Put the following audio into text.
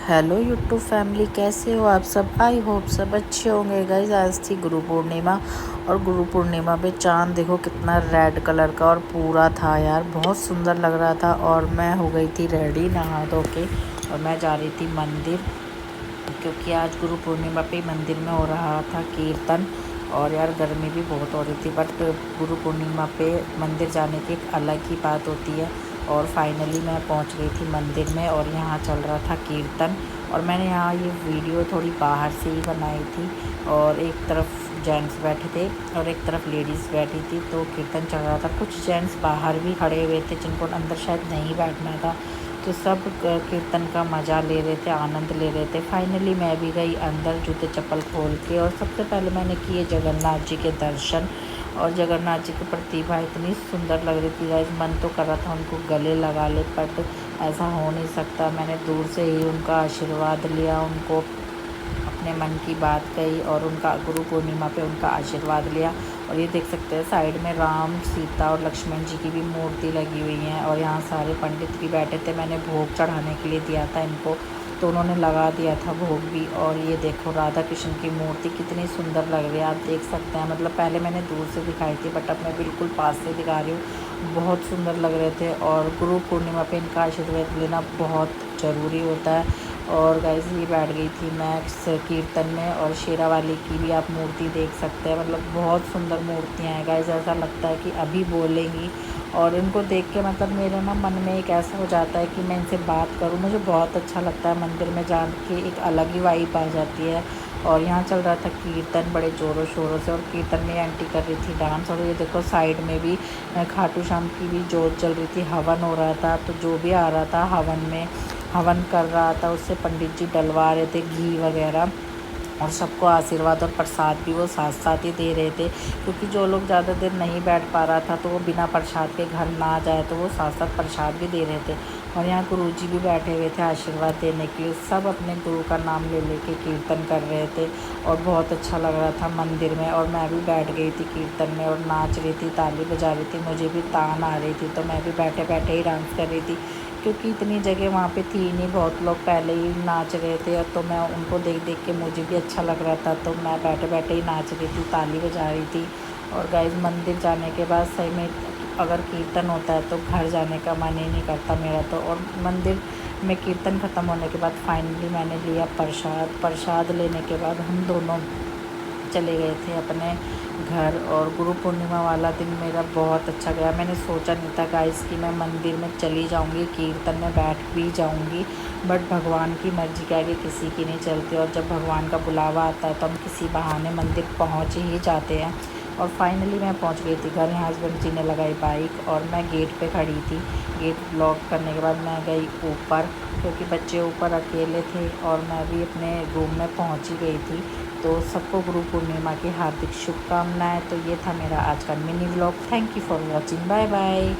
Hello YouTube family, कैसे हो आप सब। आई होप सब अच्छे होंगे। गाइज आज थी गुरु पूर्णिमा और गुरु पूर्णिमा पे चांद देखो कितना रेड कलर का और पूरा था यार, बहुत सुंदर लग रहा था। और मैं हो गई थी रेडी नहा धो के और मैं जा रही थी मंदिर, क्योंकि आज गुरु पूर्णिमा पे मंदिर में हो रहा था कीर्तन। और यार गर्मी भी बहुत हो रही थी, बट गुरु पूर्णिमा पे मंदिर जाने की एक अलग ही बात होती है। और फाइनली मैं पहुंच गई थी मंदिर में और यहाँ चल रहा था कीर्तन। और मैंने यहाँ ये वीडियो थोड़ी बाहर से ही बनाई थी, और एक तरफ जेंट्स बैठे थे और एक तरफ लेडीज़ बैठी थी, तो कीर्तन चल रहा था। कुछ जेंट्स बाहर भी खड़े हुए थे जिनको अंदर शायद नहीं बैठना था, तो सब कीर्तन का मज़ा ले रहे थे, आनंद ले रहे थे। फाइनली मैं भी गई अंदर जूते चप्पल खोल के, और सबसे पहले मैंने किए जगन्नाथ जी के दर्शन। और जगन्नाथ जी की प्रतिभा इतनी सुंदर लग रही थी गाइस, मन तो कर रहा था उनको गले लगा ले, बट ऐसा हो नहीं सकता। मैंने दूर से ही उनका आशीर्वाद लिया, उनको अपने मन की बात कही और उनका गुरु पूर्णिमा पे उनका आशीर्वाद लिया। और ये देख सकते हैं साइड में राम, सीता और लक्ष्मण जी की भी मूर्ति लगी हुई है, और यहाँ सारे पंडित भी बैठे थे। मैंने भोग चढ़ाने के लिए दिया था इनको, तो उन्होंने लगा दिया था भोग भी। और ये देखो राधा कृष्ण की मूर्ति कितनी सुंदर लग रही है, आप देख सकते हैं। मतलब पहले मैंने दूर से दिखाई थी, बट अब मैं बिल्कुल पास से दिखा रही हूँ। बहुत सुंदर लग रहे थे, और गुरु पूर्णिमा पे इनका आशीर्वाद लेना बहुत ज़रूरी होता है। और गाइस ये बैठ गई थी मैं कीर्तन में, और शेरा वाली की भी आप मूर्ति देख सकते हैं। मतलब बहुत सुंदर मूर्तियाँ हैं गाइस, ऐसा लगता है कि अभी बोलेंगी। और इनको देख के मतलब मेरे ना मन में एक ऐसा हो जाता है कि मैं इनसे बात करूं। मुझे बहुत अच्छा लगता है मंदिर में जान के, एक अलग ही वाइब आ जाती है। और यहाँ चल रहा था कीर्तन बड़े ज़ोरों शोरों से, और कीर्तन में आंटी कर रही थी डांस। और ये देखो साइड में भी खाटू श्याम की भी जोत जल रही थी, हवन हो रहा था। तो जो भी आ रहा था हवन में, हवन कर रहा था, उससे पंडित जी डलवा रहे थे घी वगैरह, और सबको आशीर्वाद और प्रसाद भी वो साथ साथ ही दे रहे थे। क्योंकि जो लोग ज़्यादा देर नहीं बैठ पा रहा था, तो वो बिना प्रसाद के घर ना जाए, तो वो साथ साथ प्रसाद भी दे रहे थे। और यहाँ गुरु जी भी बैठे हुए थे आशीर्वाद देने के लिए। सब अपने गुरु का नाम ले लेके कीर्तन कर रहे थे, और बहुत अच्छा लग रहा था मंदिर में। और मैं भी बैठ गई थी कीर्तन में और नाच रही थी, ताली बजा रही थी। मुझे भी तान आ रही थी, तो मैं भी बैठे बैठे ही डांस कर रही थी, क्योंकि इतनी जगह वहाँ पे थी नहीं, बहुत लोग पहले ही नाच रहे थे। और तो मैं उनको देख देख के मुझे भी अच्छा लग रहा था, तो मैं बैठे बैठे ही नाच रही थी, ताली बजा रही थी। और गाइस मंदिर जाने के बाद सही में अगर कीर्तन होता है तो घर जाने का मन ही नहीं करता मेरा तो। और मंदिर में कीर्तन ख़त्म होने के बाद फाइनली मैंने लिया प्रसाद। प्रसाद लेने के बाद हम दोनों चले गए थे अपने घर। और गुरु पूर्णिमा वाला दिन मेरा बहुत अच्छा गया। मैंने सोचा नहीं था गाइस कि मैं मंदिर में चली जाऊंगी, कीर्तन में बैठ भी जाऊंगी, बट भगवान की मर्जी के आगे किसी की नहीं चलती। और जब भगवान का बुलावा आता है तो हम किसी बहाने मंदिर पहुंच ही जाते हैं। और फाइनली मैं पहुंच गई थी घर। यहाँ हस्बैंड जी ने लगाई बाइक और मैं गेट पे खड़ी थी। गेट लॉक करने के बाद मैं गई ऊपर, क्योंकि बच्चे ऊपर अकेले थे, और मैं भी अपने रूम में पहुंच ही गई थी। तो सबको गुरु पूर्णिमा की हार्दिक शुभकामनाएं। तो ये था मेरा आज का mini vlog. Thank you for watching, bye bye.